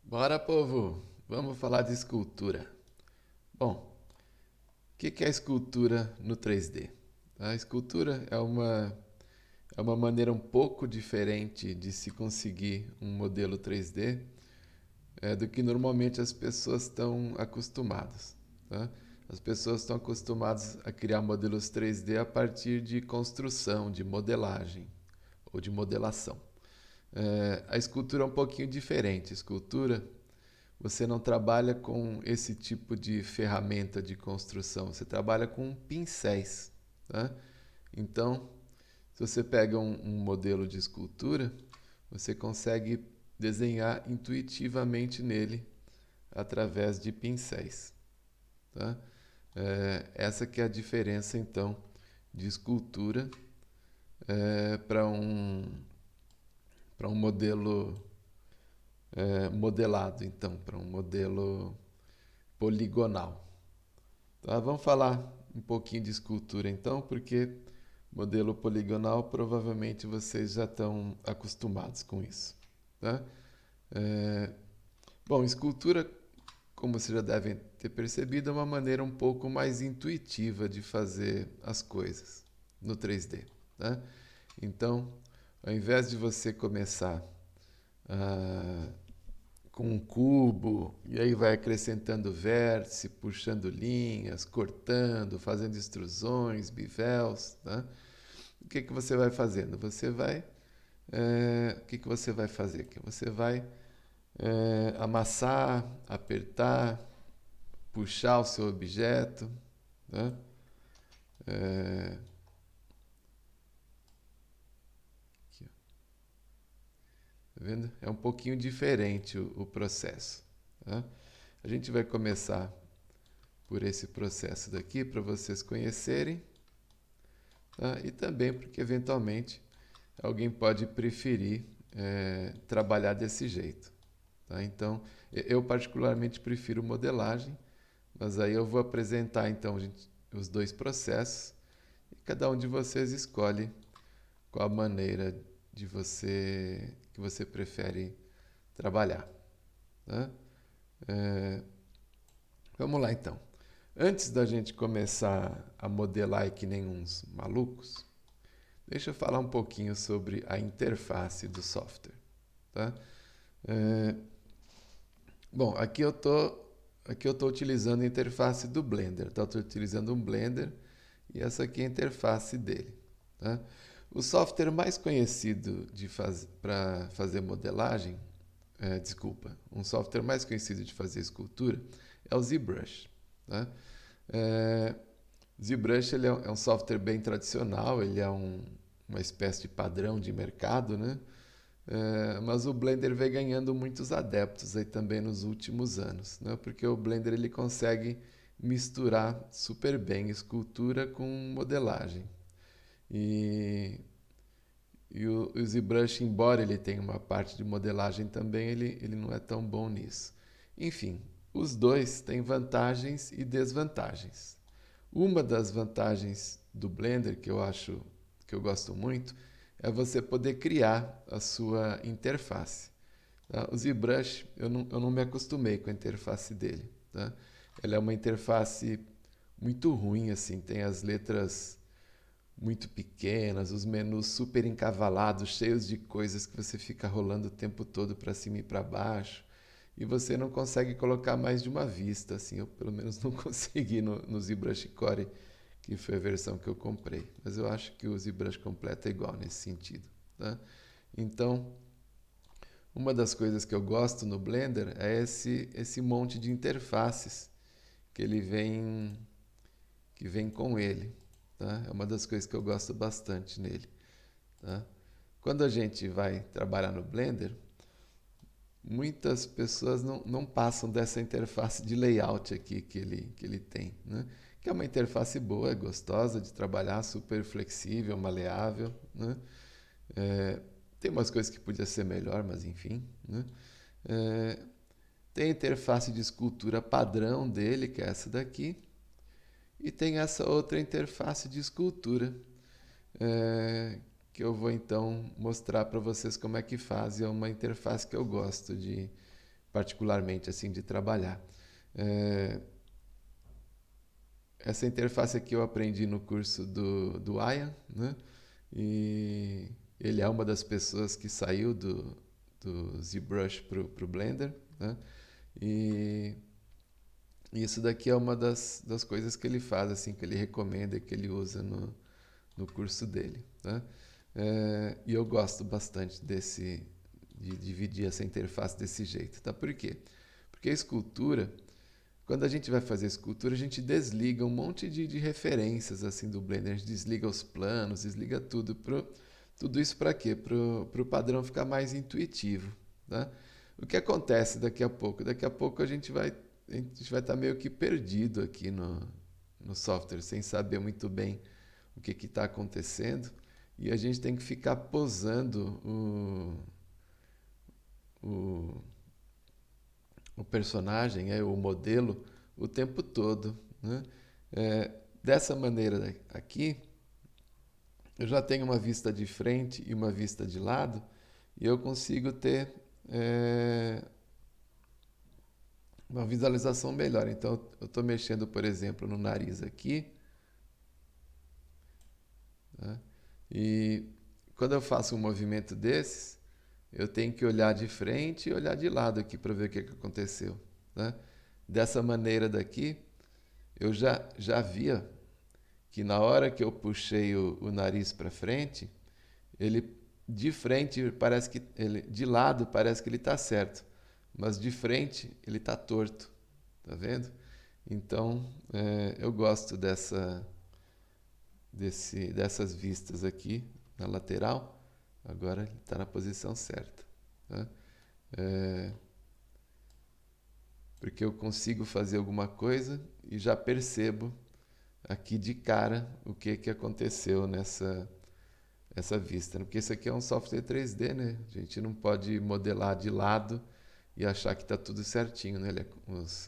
Bora, povo! Vamos falar de escultura. Bom, o que é a escultura no 3D? A escultura é uma maneira um pouco diferente de se conseguir um modelo 3D do que normalmente as pessoas estão acostumadas. Tá? As pessoas estão acostumadas a criar modelos 3D a partir de construção, de modelagem ou de modelação. A escultura é um pouquinho diferente. A escultura você não trabalha com esse tipo de ferramenta de construção, você trabalha com pincéis. Tá? Então, se você pega um modelo de escultura, você consegue desenhar intuitivamente nele através de pincéis. Tá? Essa que é a diferença, então, de escultura para um modelo modelado, então, para um modelo poligonal. Tá? Vamos falar um pouquinho de escultura então, porque modelo poligonal provavelmente vocês já estão acostumados com isso. Tá? É, Bom, escultura, como vocês já devem ter percebido, é uma maneira um pouco mais intuitiva de fazer as coisas no 3D. Tá? Então, ao invés de você começar a com um cubo, e aí vai acrescentando vértice, puxando linhas, cortando, fazendo extrusões, bivels. Tá? O que você vai fazendo? O que você vai fazer? Que você vai amassar, apertar, puxar o seu objeto. Tá? É, Aqui, ó. Tá vendo? É um pouquinho diferente o processo. Tá? A gente vai começar por esse processo daqui para vocês conhecerem. Tá? E também porque eventualmente alguém pode preferir trabalhar desse jeito. Tá? Então, eu particularmente prefiro modelagem, mas aí eu vou apresentar então os dois processos e cada um de vocês escolhe qual a maneira que você prefere trabalhar. Tá? É, Vamos lá então. Antes da gente começar a modelar que nem uns malucos, deixa eu falar um pouquinho sobre a interface do software. Tá? É, Bom, aqui eu tô utilizando a interface do Blender. Tá? Estou utilizando um Blender e essa aqui é a interface dele. Tá? O software mais conhecido para fazer modelagem, um software mais conhecido de fazer escultura é o ZBrush. Tá? É, ZBrush ele é um software bem tradicional, ele é uma espécie de padrão de mercado, né? Mas o Blender vem ganhando muitos adeptos aí também nos últimos anos, né? Porque o Blender ele consegue misturar super bem escultura com modelagem. E, o ZBrush, embora ele tenha uma parte de modelagem também, ele não é tão bom nisso. Enfim, os dois têm vantagens e desvantagens. Uma das vantagens do Blender que eu gosto muito é você poder criar a sua interface. Tá? O ZBrush eu não me acostumei com a interface dele. Tá? Ela é uma interface muito ruim, assim, tem as letras muito pequenas, os menus super encavalados, cheios de coisas que você fica rolando o tempo todo para cima e para baixo. E você não consegue colocar mais de uma vista, assim, eu pelo menos não consegui no ZBrush Core, que foi a versão que eu comprei. Mas eu acho que o ZBrush completo é igual nesse sentido. Tá? Então, uma das coisas que eu gosto no Blender é esse monte de interfaces que que vem com ele. Tá? É uma das coisas que eu gosto bastante nele. Tá? Quando a gente vai trabalhar no Blender, muitas pessoas não passam dessa interface de layout aqui que ele tem. Né? Que é uma interface boa, é gostosa de trabalhar, super flexível, maleável. Né? É, Tem umas coisas que podia ser melhor, mas enfim. Né? É, Tem a interface de escultura padrão dele, que é essa daqui. E tem essa outra interface de escultura, que eu vou então mostrar para vocês como é que faz. E é uma interface que eu gosto particularmente assim de trabalhar. Essa interface aqui eu aprendi no curso do Ian, né? E ele é uma das pessoas que saiu do ZBrush para o Blender, né? E isso daqui é uma das coisas que ele faz, assim, que ele recomenda e que ele usa no curso dele, né? E eu gosto bastante de dividir essa interface desse jeito, tá? Por quê? Porque a escultura, quando a gente vai fazer escultura, a gente desliga um monte de referências assim do Blender, a gente desliga os planos, desliga tudo. Tudo isso para quê? Para o padrão ficar mais intuitivo, né? O que acontece daqui a pouco? Daqui a pouco a gente vai estar meio que perdido aqui no software, sem saber muito bem o que está acontecendo, e a gente tem que ficar posando o personagem, o modelo, o tempo todo, né? Dessa maneira aqui, eu já tenho uma vista de frente e uma vista de lado, e eu consigo ter uma visualização melhor. Então, eu estou mexendo, por exemplo, no nariz aqui, né? E quando eu faço um movimento desses, eu tenho que olhar de frente e olhar de lado aqui para ver o que aconteceu, né? Dessa maneira daqui, eu já via que na hora que eu puxei o nariz para frente, ele de frente parece que ele de lado parece que ele está certo, mas de frente ele está torto, tá vendo? Então eu gosto dessas vistas aqui na lateral. Agora ele está na posição certa, né? Porque eu consigo fazer alguma coisa e já percebo aqui de cara o que aconteceu essa vista, né? Porque isso aqui é um software 3D, né? A gente não pode modelar de lado e achar que está tudo certinho, né?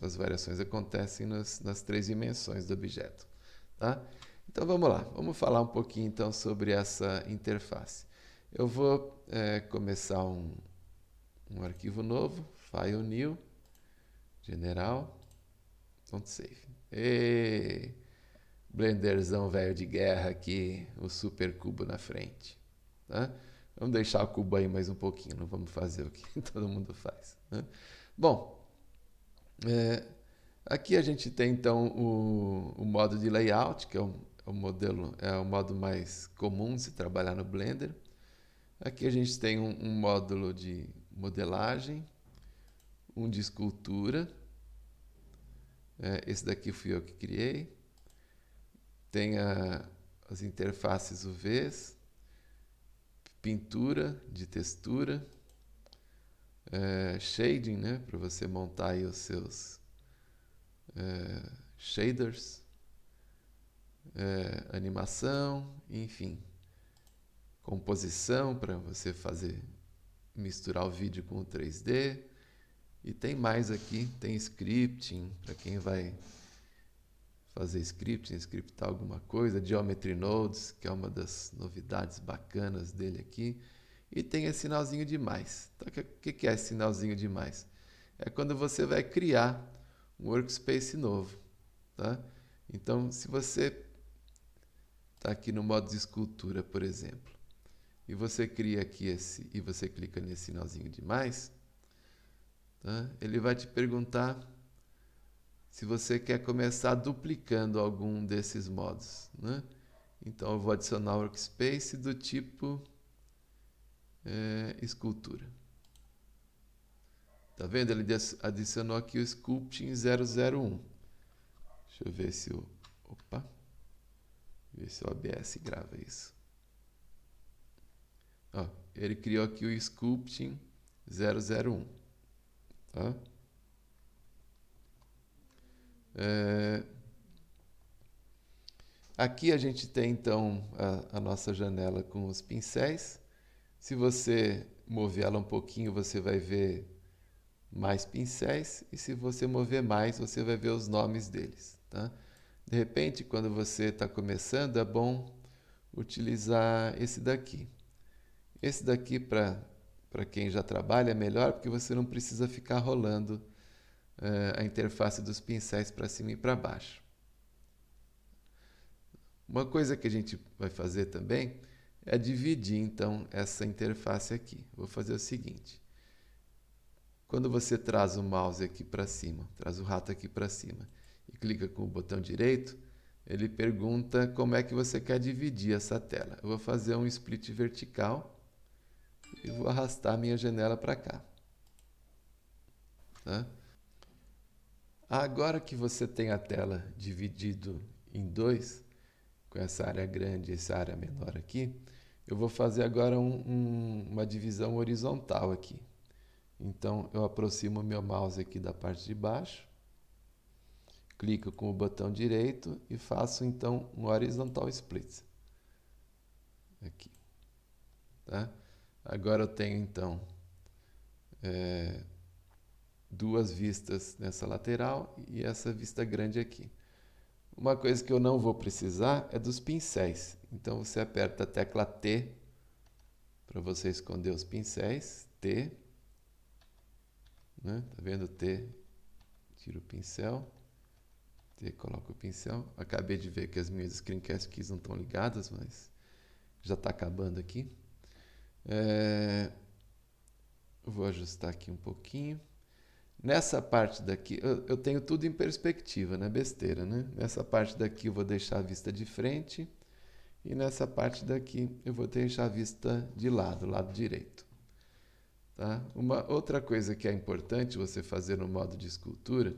As variações acontecem nas 3 dimensões do objeto, tá? Então vamos lá, vamos falar um pouquinho então sobre essa interface. Eu vou começar um arquivo novo, File New, General, don't save. Blenderzão velho de guerra aqui, o super cubo na frente, tá? Vamos deixar o cubo aí mais um pouquinho, não vamos fazer o que todo mundo faz, né? Bom, aqui a gente tem então o modo de layout, que é o modo mais comum de se trabalhar no Blender. Aqui a gente tem um módulo de modelagem, um de escultura. Esse daqui fui eu que criei. Tem as interfaces UVs, pintura de textura, shading, né, para você montar aí os seus shaders, animação, enfim, composição para você misturar o vídeo com o 3D. E tem mais aqui, tem scripting, para quem vai fazer scripting, scriptar alguma coisa, Geometry Nodes, que é uma das novidades bacanas dele aqui. E tem esse sinalzinho de mais. Então, o que é esse sinalzinho de mais? É quando você vai criar um workspace novo, tá? Então, se você está aqui no modo de escultura, por exemplo, e você cria aqui e você clica nesse sinalzinho de mais, tá? Ele vai te perguntar se você quer começar duplicando algum desses modos, né? Então eu vou adicionar o workspace do tipo escultura. Tá vendo? Ele adicionou aqui o Sculpting 001. Deixa eu ver se ver se o OBS grava isso. Ó, ele criou aqui o Sculpting 001. Tá? Aqui a gente tem então a nossa janela com os pincéis. Se você mover ela um pouquinho, você vai ver mais pincéis, e se você mover mais, você vai ver os nomes deles, tá? De repente, quando você está começando, é bom utilizar esse daqui. Esse daqui, para para quem já trabalha é melhor, porque você não precisa ficar rolando a interface dos pincéis para cima e para baixo. Uma coisa que a gente vai fazer também é dividir então essa interface aqui. Vou fazer o seguinte: quando você traz o mouse aqui para cima, traz o rato aqui para cima e clica com o botão direito, ele pergunta como é que você quer dividir essa tela. Eu vou fazer um split vertical e vou arrastar a minha janela para cá. Tá? Agora que você tem a tela dividido em dois, com essa área grande e essa área menor aqui, eu vou fazer agora uma divisão horizontal aqui. Então, eu aproximo o meu mouse aqui da parte de baixo, clico com o botão direito e faço então um horizontal split. Aqui. Tá? Agora eu tenho então duas vistas nessa lateral e essa vista grande aqui. Uma coisa que eu não vou precisar é dos pincéis. Então você aperta a tecla T para você esconder os pincéis. T. Né? Tá vendo? T. Tira o pincel. T, coloca o pincel. Acabei de ver que as minhas screencast keys não estão ligadas, mas já está acabando aqui. Vou ajustar aqui um pouquinho. Nessa parte daqui, eu tenho tudo em perspectiva, não é besteira, né? Nessa parte daqui eu vou deixar a vista de frente e nessa parte daqui eu vou deixar a vista de lado, lado direito. Tá? Uma outra coisa que é importante você fazer no modo de escultura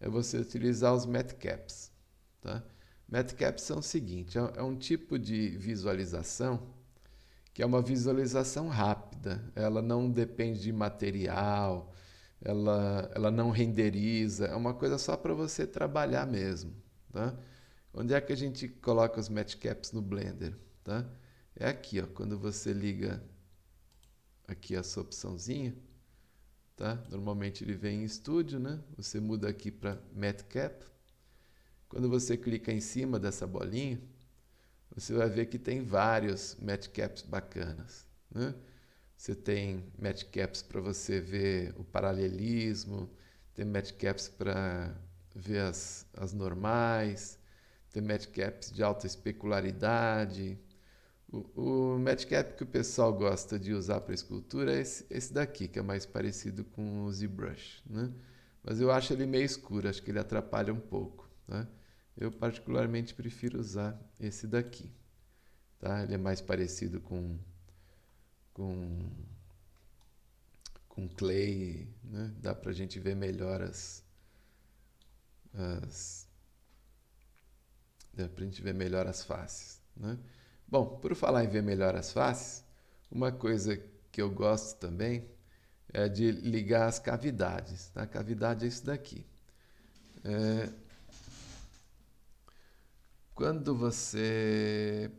é você utilizar os matcaps. Tá? Matcaps são o seguinte, é um tipo de visualização que é uma visualização rápida, ela não depende de material, ela não renderiza, é uma coisa só para você trabalhar mesmo. Tá? Onde é que a gente coloca os matcaps no Blender? Tá? É aqui, ó, quando você liga aqui essa opçãozinha, tá? Normalmente ele vem em estúdio, né? Você muda aqui para matcap. Quando você clica em cima dessa bolinha, você vai ver que tem vários matcaps bacanas, né? Você tem matcaps para você ver o paralelismo, tem matcaps para ver as normais, tem matcaps de alta especularidade. O matcap que o pessoal gosta de usar para escultura é esse daqui, que é mais parecido com o ZBrush, né? Mas eu acho ele meio escuro, acho que ele atrapalha um pouco, né? Eu particularmente prefiro usar esse daqui. Tá? Ele é mais parecido com clay, né? Dá para a gente ver melhor dá pra gente ver melhor as faces, né? Bom, por falar em ver melhor as faces, uma coisa que eu gosto também é de ligar as cavidades. Tá? A cavidade é isso daqui. Quando você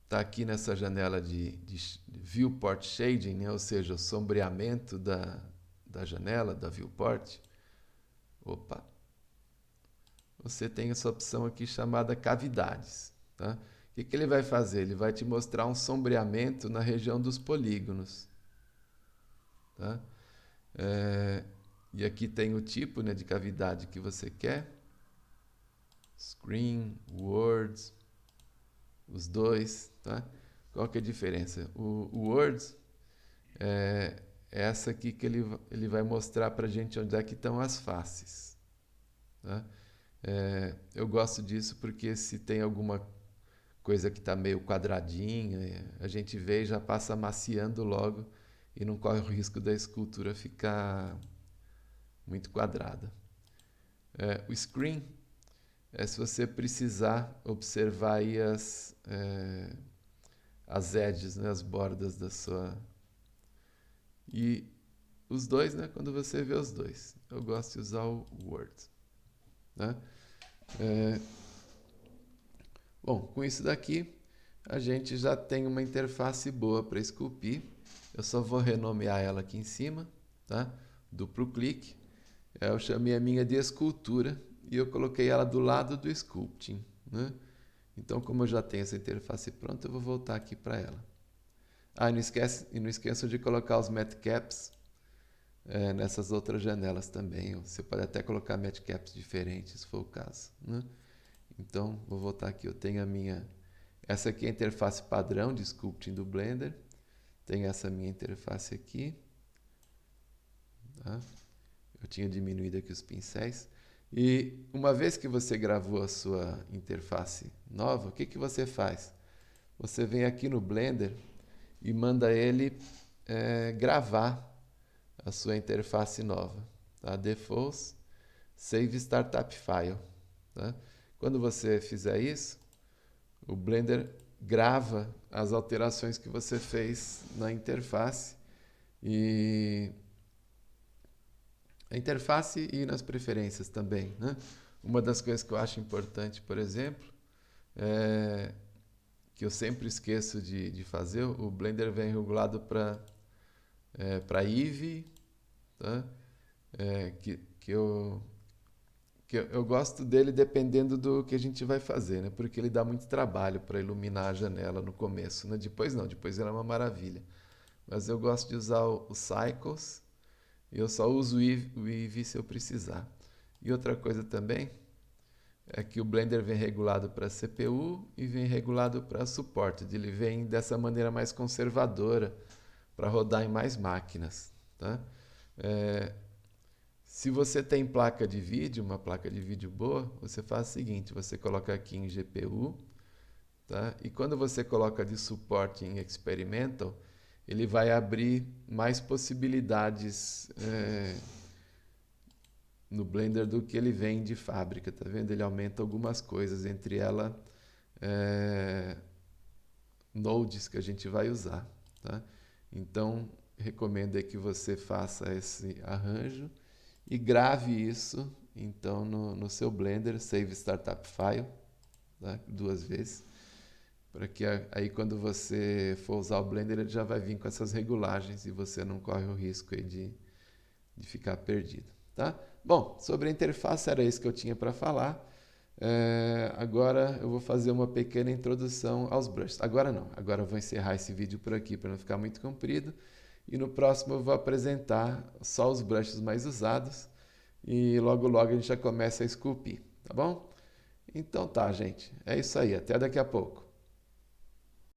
está aqui nessa janela de viewport shading, né? Ou seja, o sombreamento da janela, da viewport, você tem essa opção aqui chamada cavidades. Tá? O que ele vai fazer? Ele vai te mostrar um sombreamento na região dos polígonos. Tá? E aqui tem o tipo, né, de cavidade que você quer. Screen, Words, os dois. Tá? Qual que é a diferença? O Words é essa aqui que ele vai mostrar para a gente onde é que estão as faces. Tá? Eu gosto disso porque se tem alguma coisa que está meio quadradinha, a gente vê e já passa amaciando logo e não corre o risco da escultura ficar muito quadrada. O screen é se você precisar observar aí as edges, né, as bordas da sua... E os dois, né, quando você vê os dois. Eu gosto de usar o Word. Né? Bom, com isso daqui, a gente já tem uma interface boa para esculpir. Eu só vou renomear ela aqui em cima, tá? Duplo clique. Eu chamei a minha de escultura e eu coloquei ela do lado do sculpting, né? Então, como eu já tenho essa interface pronta, eu vou voltar aqui para ela. Ah, e não esqueçam de colocar os matcaps nessas outras janelas também. Você pode até colocar matcaps diferentes, se for o caso, né? Então, vou voltar aqui. Eu tenho a minha... Essa aqui é a interface padrão de sculpting do Blender. Tem essa minha interface aqui. Tá? Eu tinha diminuído aqui os pincéis. E uma vez que você gravou a sua interface nova, o que que você faz? Você vem aqui no Blender e manda ele gravar a sua interface nova. Tá? Defaults, Save Startup File. Tá? Quando você fizer isso, o Blender grava as alterações que você fez na interface e a interface e nas preferências também, né? Uma das coisas que eu acho importante, por exemplo, que eu sempre esqueço de fazer, o Blender vem regulado para Eevee, tá? Eu gosto dele dependendo do que a gente vai fazer, né? Porque ele dá muito trabalho para iluminar a janela no começo, né? Depois não, depois ele é uma maravilha. Mas eu gosto de usar o Cycles e eu só uso o Eevee se eu precisar. E outra coisa também é que o Blender vem regulado para CPU e vem regulado para suporte. Ele vem dessa maneira mais conservadora para rodar em mais máquinas, tá? Se você tem placa de vídeo, uma placa de vídeo boa, você faz o seguinte, você coloca aqui em GPU, tá? E quando você coloca de suporte em Experimental, ele vai abrir mais possibilidades no Blender do que ele vem de fábrica, tá vendo? Ele aumenta algumas coisas, entre elas nodes que a gente vai usar, tá? Então, recomendo que você faça esse arranjo e grave isso então no seu Blender, Save Startup File, tá? 2 vezes, para que aí quando você for usar o Blender ele já vai vir com essas regulagens e você não corre o risco aí de ficar perdido, tá? Bom, sobre a interface era isso que eu tinha para falar. Agora eu vou fazer uma pequena introdução aos brushes. Agora não, agora eu vou encerrar esse vídeo por aqui para não ficar muito comprido. E no próximo eu vou apresentar só os brushes mais usados. E logo logo a gente já começa a esculpir, tá bom? Então tá, gente. É isso aí. Até daqui a pouco.